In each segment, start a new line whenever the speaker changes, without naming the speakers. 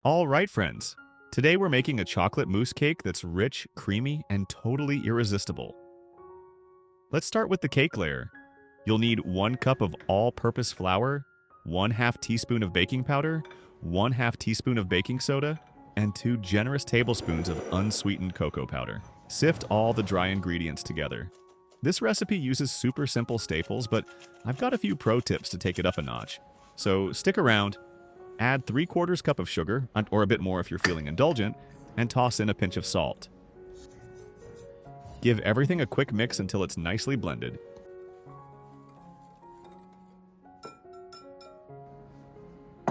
All right, friends. Today we're making a chocolate mousse cake that's rich, creamy, and totally irresistible. Let's start with the cake layer. You'll need 1 cup of all-purpose flour, 1/2 teaspoon of baking powder, 1/2 teaspoon of baking soda, and 2 generous tablespoons of unsweetened cocoa powder. Sift all the dry ingredients together. This recipe uses super simple staples, but I've got a few pro tips to take it up a notch. So stick around. Add 3/4 cup of sugar, or a bit more if you're feeling indulgent, and toss in a pinch of salt. Give everything a quick mix until it's nicely blended.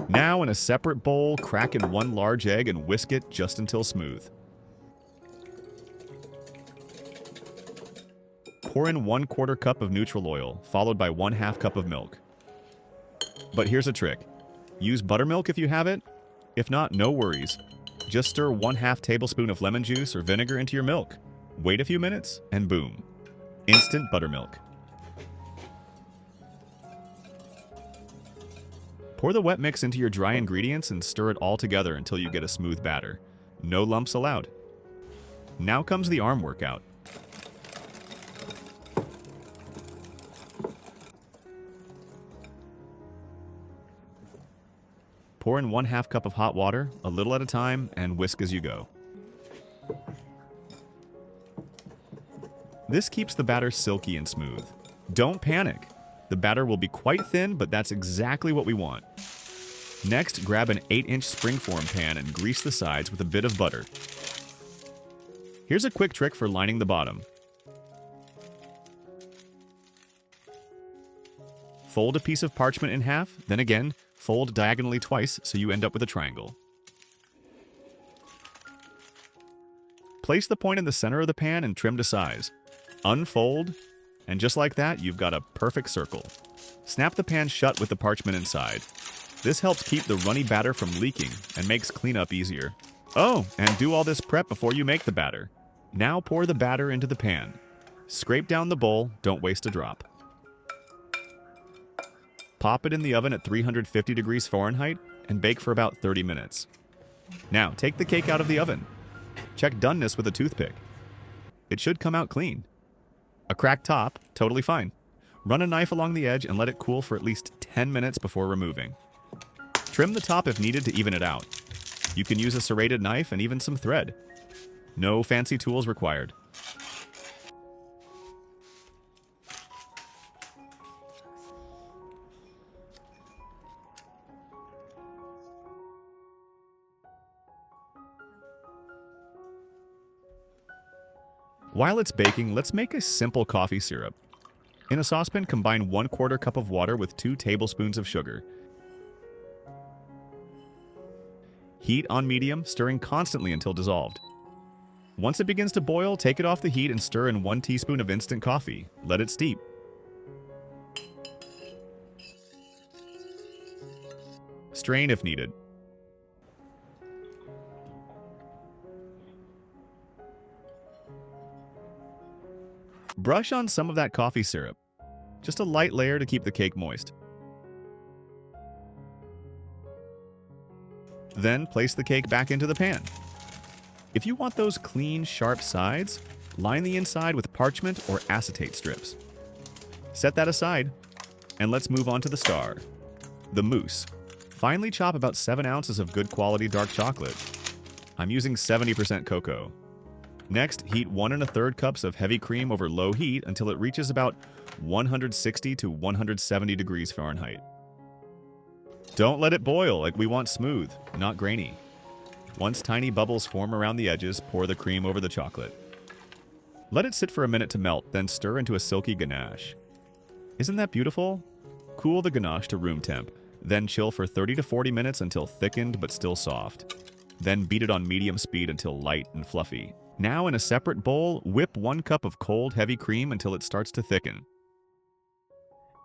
Now, in a separate bowl, crack in 1 large egg and whisk it just until smooth. Pour in 1/4 cup of neutral oil, followed by 1/2 cup of milk. But here's a trick. Use buttermilk if you have it. If not, no worries. Just stir 1/2 tablespoon of lemon juice or vinegar into your milk. Wait a few minutes, and boom. Instant buttermilk. Pour the wet mix into your dry ingredients and stir it all together until you get a smooth batter. No lumps allowed. Now comes the arm workout. Pour in 1/2 cup of hot water, a little at a time, and whisk as you go. This keeps the batter silky and smooth. Don't panic. The batter will be quite thin, but that's exactly what we want. Next, grab an 8-inch springform pan and grease the sides with a bit of butter. Here's a quick trick for lining the bottom. Fold a piece of parchment in half, then again, fold diagonally twice so you end up with a triangle. Place the point in the center of the pan and trim to size. Unfold, and just like that, you've got a perfect circle. Snap the pan shut with the parchment inside. This helps keep the runny batter from leaking and makes cleanup easier. Oh, and do all this prep before you make the batter. Now pour the batter into the pan. Scrape down the bowl, don't waste a drop. Pop it in the oven at 350 degrees Fahrenheit and bake for about 30 minutes. Now, take the cake out of the oven. Check doneness with a toothpick. It should come out clean. A cracked top, totally fine. Run a knife along the edge and let it cool for at least 10 minutes before removing. Trim the top if needed to even it out. You can use a serrated knife and even some thread. No fancy tools required. While it's baking, let's make a simple coffee syrup. In a saucepan, combine 1/4 cup of water with 2 tablespoons of sugar. Heat on medium, stirring constantly until dissolved. Once it begins to boil, take it off the heat and stir in 1 teaspoon of instant coffee. Let it steep. Strain if needed. Brush on some of that coffee syrup. Just a light layer to keep the cake moist. Then place the cake back into the pan. If you want those clean, sharp sides, line the inside with parchment or acetate strips. Set that aside, and let's move on to the star, the mousse. Finely chop about 7 ounces of good quality dark chocolate. I'm using 70% cocoa. Next, heat 1 1/3 cups of heavy cream over low heat until it reaches about 160 to 170 degrees Fahrenheit. Don't let it boil, like we want smooth, not grainy. Once tiny bubbles form around the edges, pour the cream over the chocolate. Let it sit for a minute to melt, then stir into a silky ganache. Isn't that beautiful? Cool the ganache to room temp, then chill for 30 to 40 minutes until thickened but still soft. Then beat it on medium speed until light and fluffy. Now, in a separate bowl, whip 1 cup of cold, heavy cream until it starts to thicken.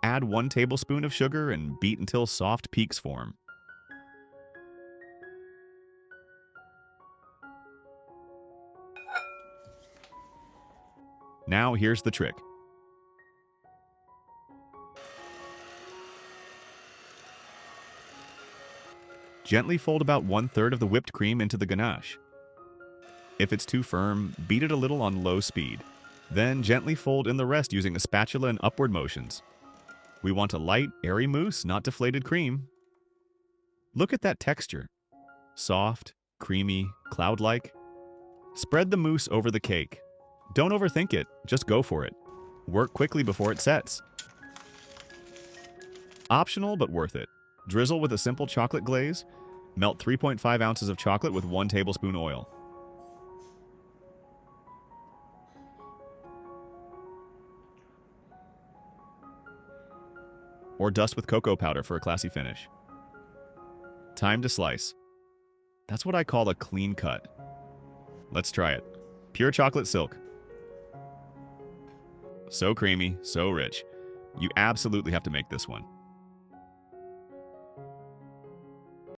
Add 1 tablespoon of sugar and beat until soft peaks form. Now, here's the trick. Gently fold about 1/3 of the whipped cream into the ganache. If it's too firm, beat it a little on low speed. Then gently fold in the rest using a spatula in upward motions. We want a light, airy mousse, not deflated cream. Look at that texture. Soft, creamy, cloud-like. Spread the mousse over the cake. Don't overthink it, just go for it. Work quickly before it sets. Optional, but worth it. Drizzle with a simple chocolate glaze. Melt 3.5 ounces of chocolate with 1 tablespoon oil. Or dust with cocoa powder for a classy finish. Time to slice. That's what I call a clean cut. Let's try it. Pure chocolate silk. So creamy, so rich. You absolutely have to make this one.